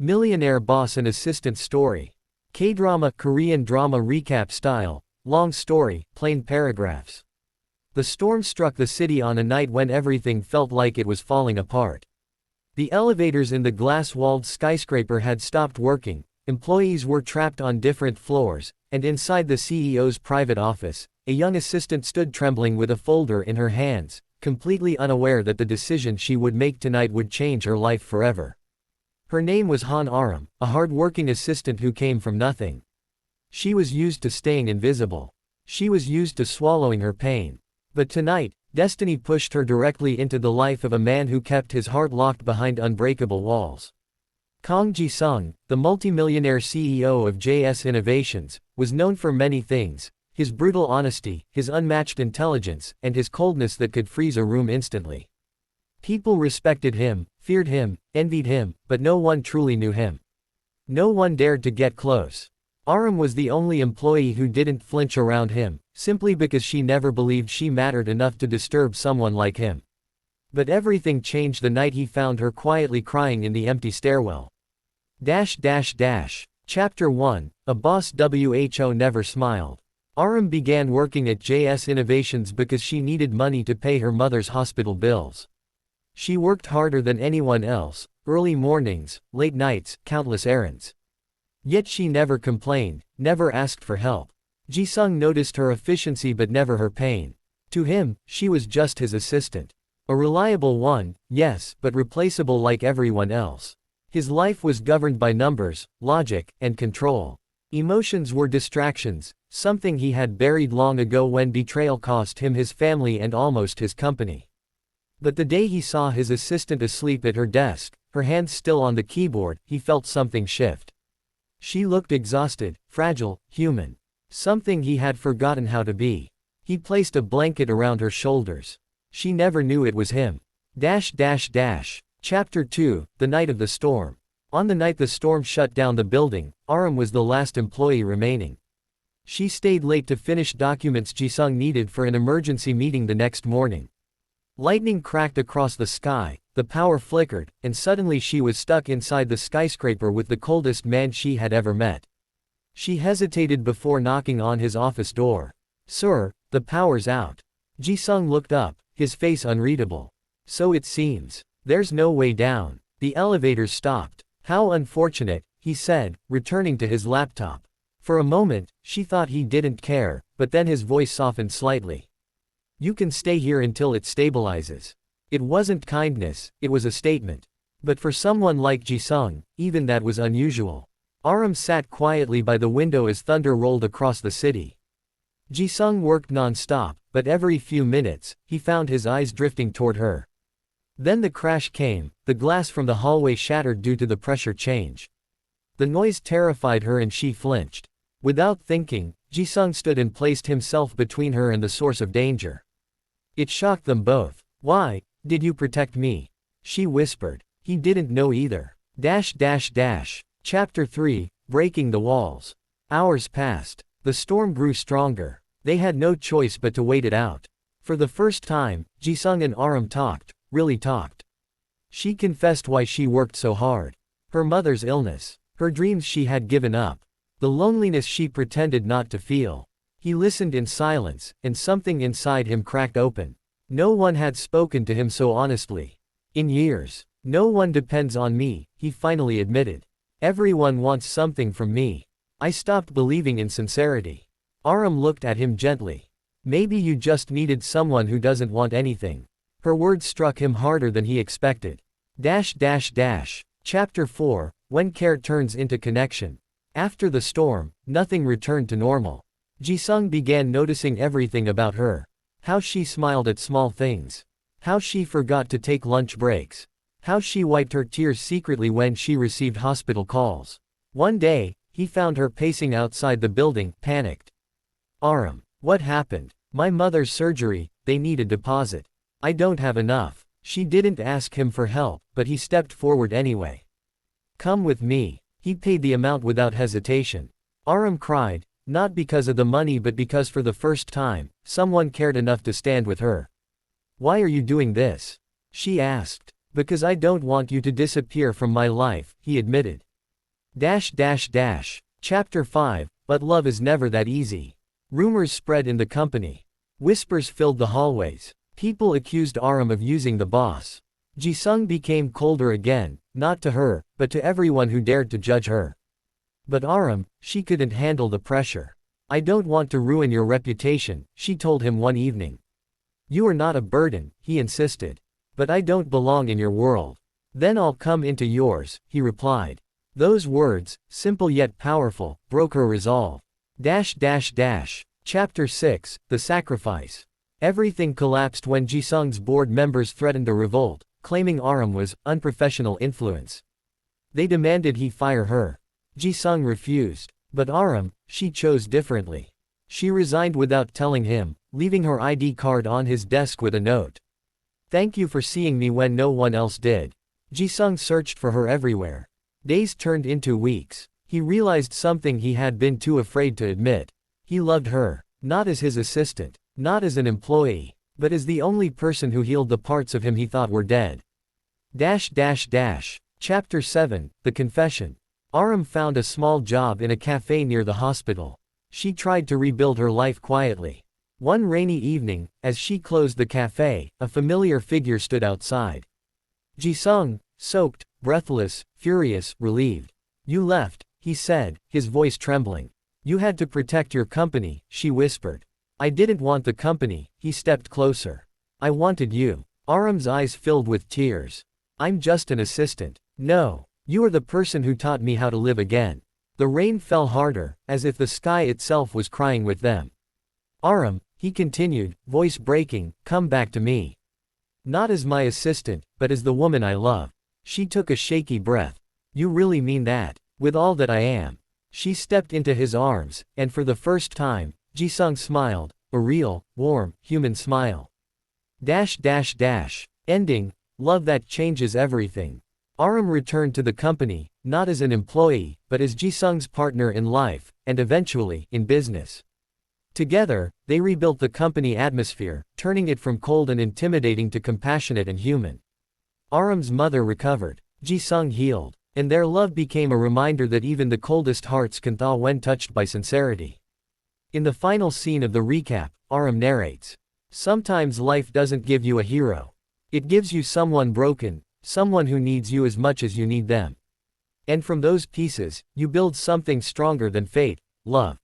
Millionaire Boss and Assistant Story. Kdrama Korean drama recap style, long story, plain paragraphs. The storm struck the city on a night when everything felt like it was falling apart. The elevators in the glass-walled skyscraper had stopped working, employees were trapped on different floors, and inside the CEO's private office, a young assistant stood trembling with a folder in her hands, completely unaware that the decision she would make tonight would change her life forever. Her name was Han Aram, a hard-working assistant who came from nothing. She was used to staying invisible. She was used to swallowing her pain. But tonight, destiny pushed her directly into the life of a man who kept his heart locked behind unbreakable walls. Kang Ji-sung, the multimillionaire CEO of JS Innovations, was known for many things: his brutal honesty, his unmatched intelligence, and his coldness that could freeze a room instantly. People respected him, feared him, envied him, but no one truly knew him. No one dared to get close. Aram was the only employee who didn't flinch around him, simply because she never believed she mattered enough to disturb someone like him. But everything changed the night he found her quietly crying in the empty stairwell. Chapter 1, A Boss Who Never Smiled. Aram began working at JS Innovations because she needed money to pay her mother's hospital bills. She worked harder than anyone else, early mornings, late nights, countless errands. Yet she never complained, never asked for help. Ji-sung noticed her efficiency but never her pain. To him, she was just his assistant. A reliable one, yes, but replaceable like everyone else. His life was governed by numbers, logic, and control. Emotions were distractions, something he had buried long ago when betrayal cost him his family and almost his company. But the day he saw his assistant asleep at her desk, her hands still on the keyboard, he felt something shift. She looked exhausted, fragile, human. Something he had forgotten how to be. He placed a blanket around her shoulders. She never knew it was him. Chapter 2, The Night of the Storm. On the night the storm shut down the building, Aram was the last employee remaining. She stayed late to finish documents Ji-sung needed for an emergency meeting the next morning. Lightning cracked across the sky, the power flickered, and suddenly she was stuck inside the skyscraper with the coldest man she had ever met. She hesitated before knocking on his office door. "Sir, the power's out." Ji-sung looked up, his face unreadable. "So it seems. There's no way down." The elevator stopped. "How unfortunate," he said, returning to his laptop. For a moment, she thought he didn't care, but then his voice softened slightly. "You can stay here until it stabilizes." It wasn't kindness, it was a statement. But for someone like Ji-sung, even that was unusual. Aram sat quietly by the window as thunder rolled across the city. Ji-sung worked non-stop, but every few minutes, he found his eyes drifting toward her. Then the crash came, the glass from the hallway shattered due to the pressure change. The noise terrified her and she flinched. Without thinking, Ji-sung stood and placed himself between her and the source of danger. It shocked them both. "Why did you protect me?" she whispered. He didn't know either. Chapter 3, Breaking the Walls. Hours passed. The storm grew stronger. They had no choice but to wait it out. For the first time, Ji-sung and Aram talked, really talked. She confessed why she worked so hard. Her mother's illness. Her dreams she had given up. The loneliness she pretended not to feel. He listened in silence, and something inside him cracked open. No one had spoken to him so honestly. In years. "No one depends on me," he finally admitted. "Everyone wants something from me. I stopped believing in sincerity." Aram looked at him gently. "Maybe you just needed someone who doesn't want anything." Her words struck him harder than he expected. Chapter 4, When Care Turns into Connection. After the storm, nothing returned to normal. Ji-sung began noticing everything about her. How she smiled at small things. How she forgot to take lunch breaks. How she wiped her tears secretly when she received hospital calls. One day, he found her pacing outside the building, panicked. "Aram, what happened?" "My mother's surgery, they need a deposit. I don't have enough." She didn't ask him for help, but he stepped forward anyway. "Come with me." He paid the amount without hesitation. Aram cried, not because of the money but because for the first time, someone cared enough to stand with her. "Why are you doing this?" she asked. "Because I don't want you to disappear from my life," he admitted. Chapter 5, But Love is Never That Easy. Rumors spread in the company. Whispers filled the hallways. People accused Aram of using the boss. Jisung became colder again, not to her, but to everyone who dared to judge her. But Aram, she couldn't handle the pressure. I don't want to ruin your reputation, she told him one evening. You are not a burden, he insisted. But I don't belong in your world. Then I'll come into yours, he replied. Those words, simple yet powerful, broke her resolve. Chapter 6, The Sacrifice. Everything collapsed when Jisung's board members threatened a revolt, claiming Aram was unprofessional influence. They demanded he fire her. Jisung refused. But Aram, she chose differently. She resigned without telling him, leaving her ID card on his desk with a note. Thank you for seeing me when no one else did. Jisung searched for her everywhere. Days turned into weeks. He realized something he had been too afraid to admit. He loved her, not as his assistant, not as an employee, but as the only person who healed the parts of him he thought were dead. Chapter 7, The Confession. Aram found a small job in a cafe near the hospital. She tried to rebuild her life quietly. One rainy evening, as she closed the cafe, a familiar figure stood outside. Jisung, soaked, breathless, furious, relieved. You left, he said, his voice trembling. You had to protect your company, she whispered. I didn't want the company, he stepped closer. I wanted you. Aram's eyes filled with tears. I'm just an assistant. No. You are the person who taught me how to live again. The rain fell harder, as if the sky itself was crying with them. Aram, he continued, voice breaking, come back to me. Not as my assistant, but as the woman I love. She took a shaky breath. You really mean that? With all that I am. She stepped into his arms, and for the first time, Jisung smiled, a real, warm, human smile. Ending, love that changes everything. Aram returned to the company, not as an employee, but as Jisung's partner in life, and eventually, in business. Together, they rebuilt the company atmosphere, turning it from cold and intimidating to compassionate and human. Aram's mother recovered. Jisung healed. And their love became a reminder that even the coldest hearts can thaw when touched by sincerity. In the final scene of the recap, Aram narrates. Sometimes life doesn't give you a hero. It gives you someone broken, someone who needs you as much as you need them. And from those pieces, you build something stronger than fate, love.